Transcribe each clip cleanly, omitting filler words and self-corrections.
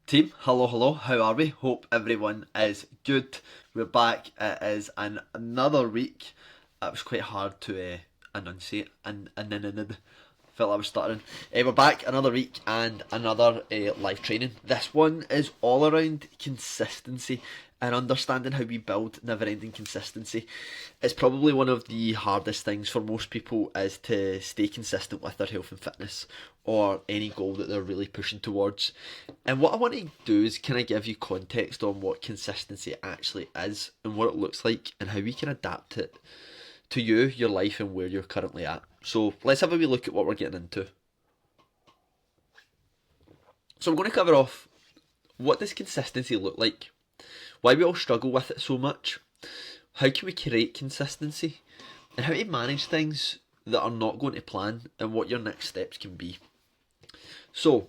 Team, hello, how are we? Hope everyone is good. We're back. It is another week. It was quite hard to enunciate. Felt like I was stuttering. We're back another week and another live training. This one is all around consistency and understanding how we build never-ending consistency. It's probably one of the hardest things for most people is to stay consistent with their health and fitness or any goal that they're really pushing towards. And what I want to do is kind of give you context on what consistency actually is and what it looks like and how we can adapt it to you, your life, and where you're currently at. So let's have a wee look at what we're getting into. So I'm going to cover off what does consistency look like, why we all struggle with it so much, how can we create consistency, and how to manage things that are not going to plan and what your next steps can be. So,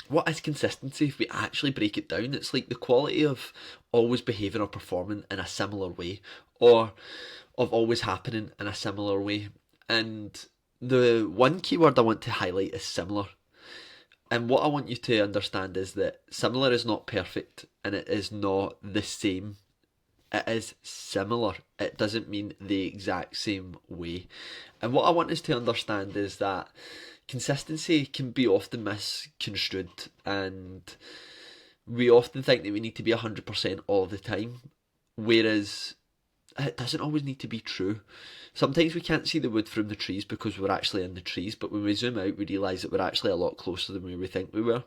what is consistency? If we actually break it down, it's like the quality of always behaving or performing in a similar way, or of always happening in a similar way. And the one key word I want to highlight is similar. And what I want you to understand is that similar is not perfect and it is not the same. It is similar. It doesn't mean the exact same way. And what I want us to understand is that consistency can be often misconstrued, and we often think that we need to be 100% all the time, whereas it doesn't always need to be true. Sometimes we can't see the wood from the trees because we're actually in the trees, but when we zoom out, we realise that we're actually a lot closer than we think we were.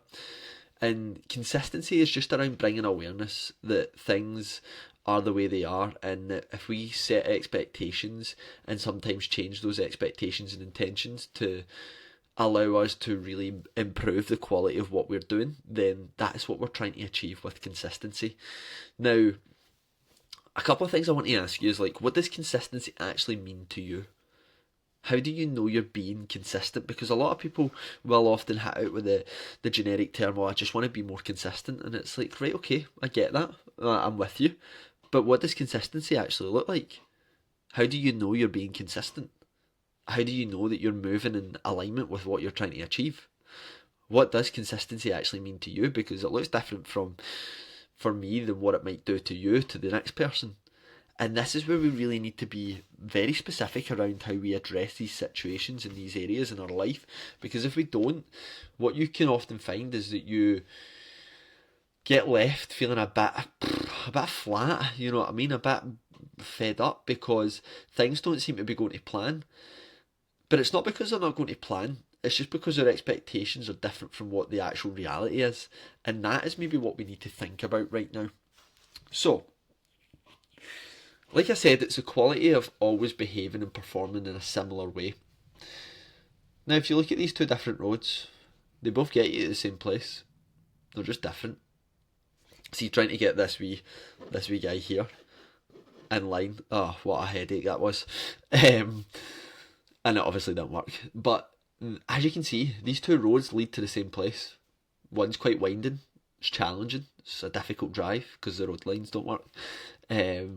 And consistency is just around bringing awareness that things are the way they are, and that if we set expectations and sometimes change those expectations and intentions to allow us to really improve the quality of what we're doing, then that's what we're trying to achieve with consistency. Now, a couple of things I want to ask you is like, what does consistency actually mean to you? How do you know you're being consistent? Because a lot of people will often hit out with the generic term, well, I just want to be more consistent. And it's like, right, okay, I get that. I'm with you. But what does consistency actually look like? How do you know you're being consistent? How do you know that you're moving in alignment with what you're trying to achieve? What does consistency actually mean to you? Because it looks different for me than what it might do to you, to the next person. And this is where we really need to be very specific around how we address these situations in these areas in our life. Because if we don't, what you can often find is that you get left feeling a bit flat, you know what I mean? A bit fed up because things don't seem to be going to plan. But it's not because they're not going to plan. It's just because our expectations are different from what the actual reality is. And that is maybe what we need to think about right now. So, like I said, it's the quality of always behaving and performing in a similar way. Now, if you look at these two different roads, they both get you to the same place. They're just different. See, trying to get this wee guy here in line. Oh, what a headache that was. And it obviously didn't work. But as you can see, these two roads lead to the same place. One's quite winding. It's challenging. It's a difficult drive because the road lines don't work. The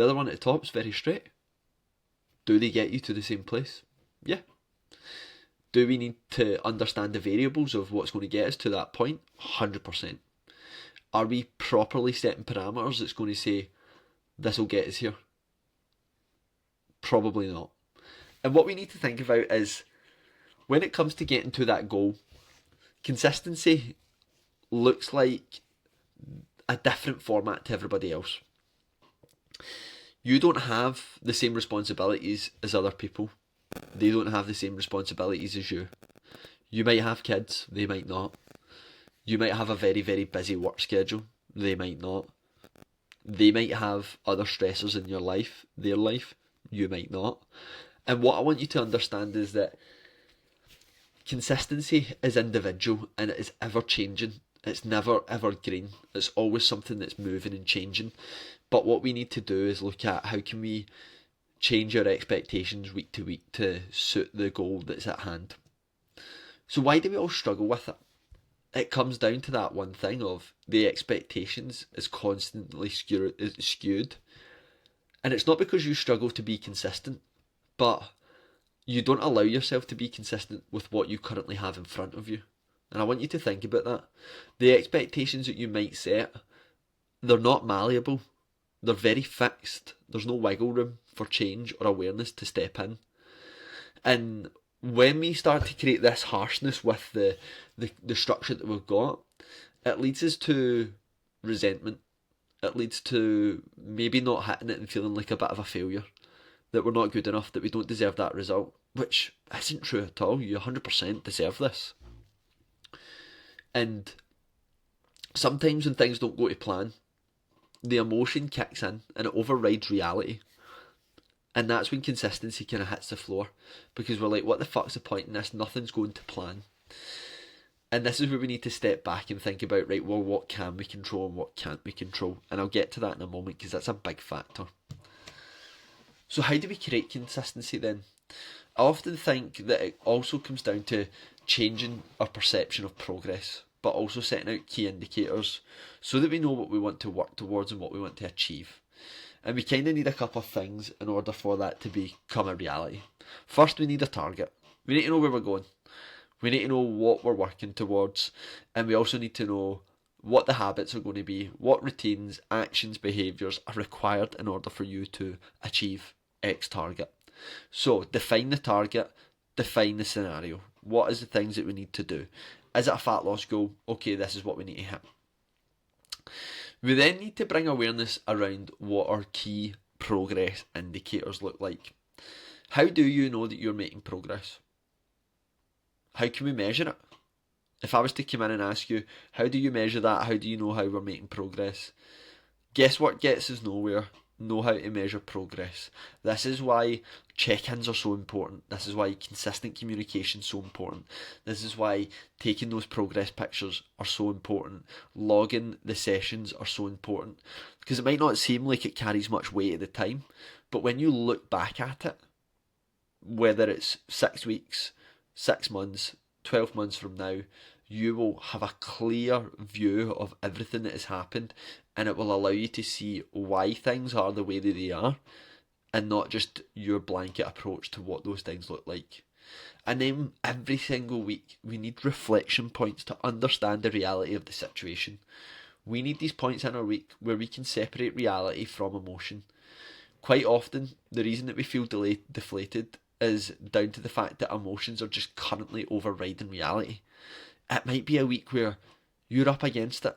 other one at the top is very straight. Do they get you to the same place? Yeah. Do we need to understand the variables of what's going to get us to that point? 100%. Are we properly setting parameters that's going to say, this will get us here? Probably not. And what we need to think about is, when it comes to getting to that goal, consistency looks like a different format to everybody else. You don't have the same responsibilities as other people. They don't have the same responsibilities as you. You might have kids, they might not. You might have a very, very busy work schedule, they might not. They might have other stressors in your life, their life, you might not. And what I want you to understand is that consistency is individual and it is ever changing. It's never evergreen. It's always something that's moving and changing. But what we need to do is look at how can we change our expectations week to week to suit the goal that's at hand. So why do we all struggle with it? It comes down to that one thing of the expectations is constantly skewed. And it's not because you struggle to be consistent, but you don't allow yourself to be consistent with what you currently have in front of you. And I want you to think about that. The expectations that you might set, they're not malleable. They're very fixed. There's no wiggle room for change or awareness to step in. And when we start to create this harshness with the structure that we've got, it leads us to resentment. It leads to maybe not hitting it and feeling like a bit of a failure, that we're not good enough, that we don't deserve that result, which isn't true at all. You 100% deserve this. And sometimes when things don't go to plan, the emotion kicks in and it overrides reality. And that's when consistency kind of hits the floor, because we're like, what the fuck's the point in this? Nothing's going to plan. And this is where we need to step back and think about, right, well, what can we control and what can't we control? And I'll get to that in a moment, because that's a big factor. So how do we create consistency then? I often think that it also comes down to changing our perception of progress, but also setting out key indicators so that we know what we want to work towards and what we want to achieve. And we kind of need a couple of things in order for that to become a reality. First, we need a target. We need to know where we're going. We need to know what we're working towards. And we also need to know what the habits are going to be, what routines, actions, behaviours are required in order for you to achieve X target. So define the target, define the scenario. What is the things that we need to do? Is it a fat loss goal? Okay, this is what we need to hit. We then need to bring awareness around what our key progress indicators look like. How do you know that you're making progress? How can we measure it? If I was to come in and ask you, how do you measure that? How do you know how we're making progress? Guesswork gets us nowhere. Know how to measure progress. This is why check-ins are so important. This is why consistent communication is so important. This is why taking those progress pictures are so important. Logging the sessions are so important. Because it might not seem like it carries much weight at the time, but when you look back at it, whether it's 6 weeks, 6 months, 12 months from now, you will have a clear view of everything that has happened, and it will allow you to see why things are the way that they are, and not just your blanket approach to what those things look like. And then every single week, we need reflection points to understand the reality of the situation. We need these points in our week where we can separate reality from emotion. Quite often, the reason that we feel deflated is down to the fact that emotions are just currently overriding reality. It might be a week where you're up against it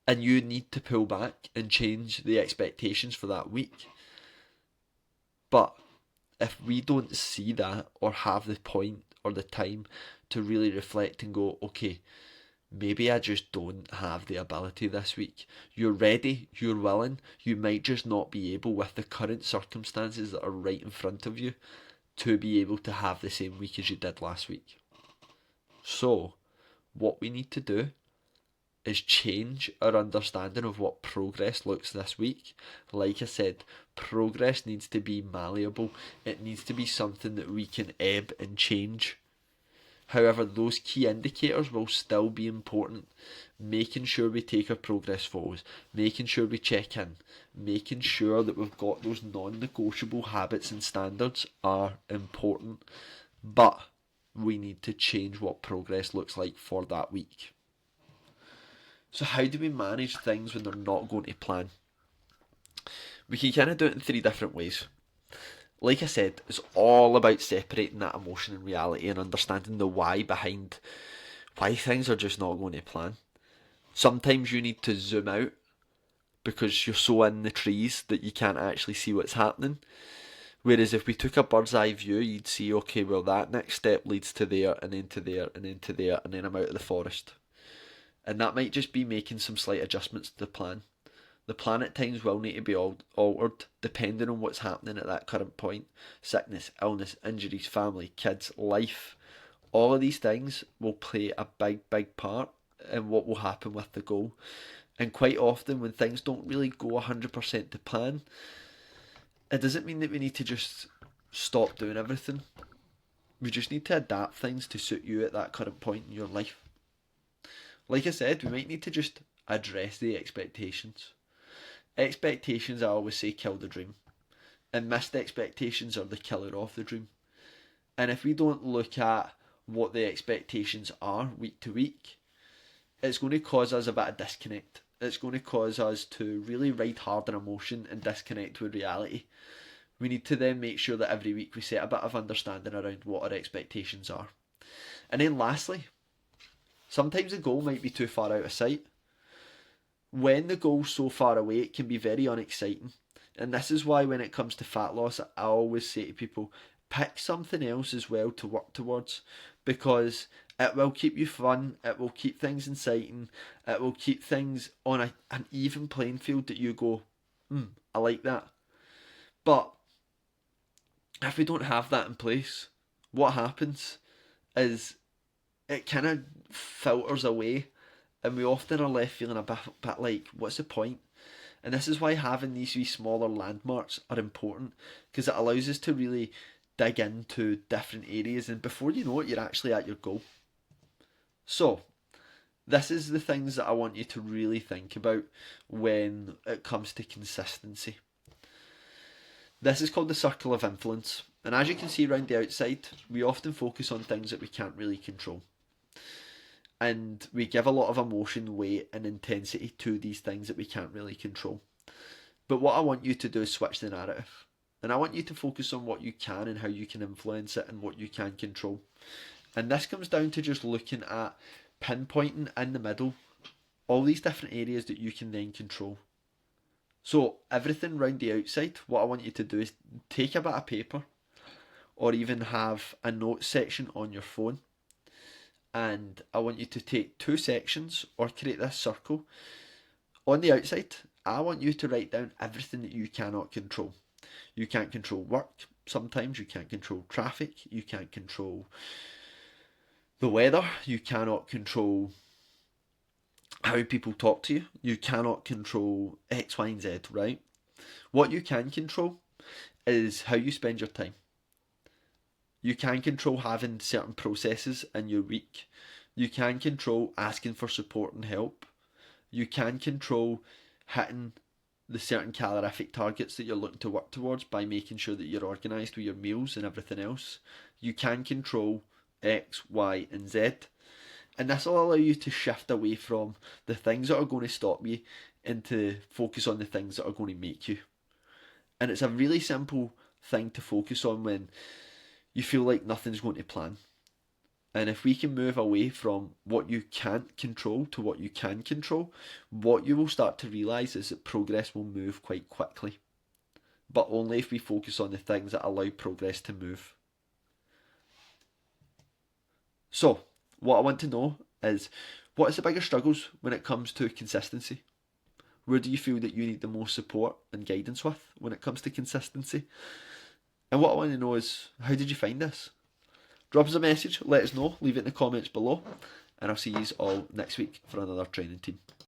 and you need to pull back and change the expectations for that week. But if we don't see that or have the point or the time to really reflect and go, okay, maybe I just don't have the ability this week. You're ready, you're willing, you might just not be able, with the current circumstances that are right in front of you, to be able to have the same week as you did last week. So, what we need to do is change our understanding of what progress looks this week. Like I said, progress needs to be malleable. It needs to be something that we can ebb and change. However, those key indicators will still be important. Making sure we take our progress forward, making sure we check in, making sure that we've got those non-negotiable habits and standards are important. But we need to change what progress looks like for that week. So how do we manage things when they're not going to plan? We can kind of do it in 3 different ways. Like I said, it's all about separating that emotion and reality and understanding the why behind why things are just not going to plan. Sometimes you need to zoom out because you're so in the trees that you can't actually see what's happening. Whereas if we took a bird's eye view, you'd see, okay, well, that next step leads to there, and then to there, and then to there, and then I'm out of the forest. And that might just be making some slight adjustments to the plan. The plan at times will need to be altered depending on what's happening at that current point. Sickness, illness, injuries, family, kids, life. All of these things will play a big, big part in what will happen with the goal. And quite often when things don't really go 100% to plan, it doesn't mean that we need to just stop doing everything. We just need to adapt things to suit you at that current point in your life. Like I said, we might need to just address the expectations. Expectations, I always say, kill the dream. And missed expectations are the killer of the dream. And if we don't look at what the expectations are week to week, it's going to cause us a bit of disconnect. It's going to cause us to really ride hard on emotion and disconnect with reality. We need to then make sure that every week we set a bit of understanding around what our expectations are. And then lastly, sometimes the goal might be too far out of sight. When the goal's so far away, it can be very unexciting. And this is why when it comes to fat loss, I always say to people, pick something else as well to work towards, because it will keep you fun, it will keep things exciting, it will keep things on an even playing field that you go, I like that. But if we don't have that in place, what happens is it kind of filters away, and we often are left feeling a bit like, what's the point? And this is why having these wee smaller landmarks are important, because it allows us to really dig into different areas, and before you know it, you're actually at your goal. So, this is the things that I want you to really think about when it comes to consistency. This is called the circle of influence, and as you can see around the outside, we often focus on things that we can't really control. And we give a lot of emotion, weight and intensity to these things that we can't really control. But what I want you to do is switch the narrative. And I want you to focus on what you can and how you can influence it and what you can control. And this comes down to just looking at pinpointing in the middle all these different areas that you can then control. So everything around the outside, what I want you to do is take a bit of paper or even have a note section on your phone. And I want you to take two sections or create this circle. On the outside, I want you to write down everything that you cannot control. You can't control work. Sometimes you can't control traffic. You can't control the weather. You cannot control how people talk to you. You cannot control X, Y, and Z, right? What you can control is how you spend your time. You can control having certain processes in your week. You can control asking for support and help. You can control hitting the certain calorific targets that you're looking to work towards by making sure that you're organised with your meals and everything else. You can control X, Y, and Z. And this will allow you to shift away from the things that are going to stop you into focus on the things that are going to make you. And it's a really simple thing to focus on when you feel like nothing's going to plan. And if we can move away from what you can't control to what you can control, what you will start to realise is that progress will move quite quickly. But only if we focus on the things that allow progress to move. So, what I want to know is, what is the biggest struggles when it comes to consistency? Where do you feel that you need the most support and guidance with when it comes to consistency? And what I want to know is, how did you find this? Drop us a message, let us know, leave it in the comments below, and I'll see you all next week for another training team.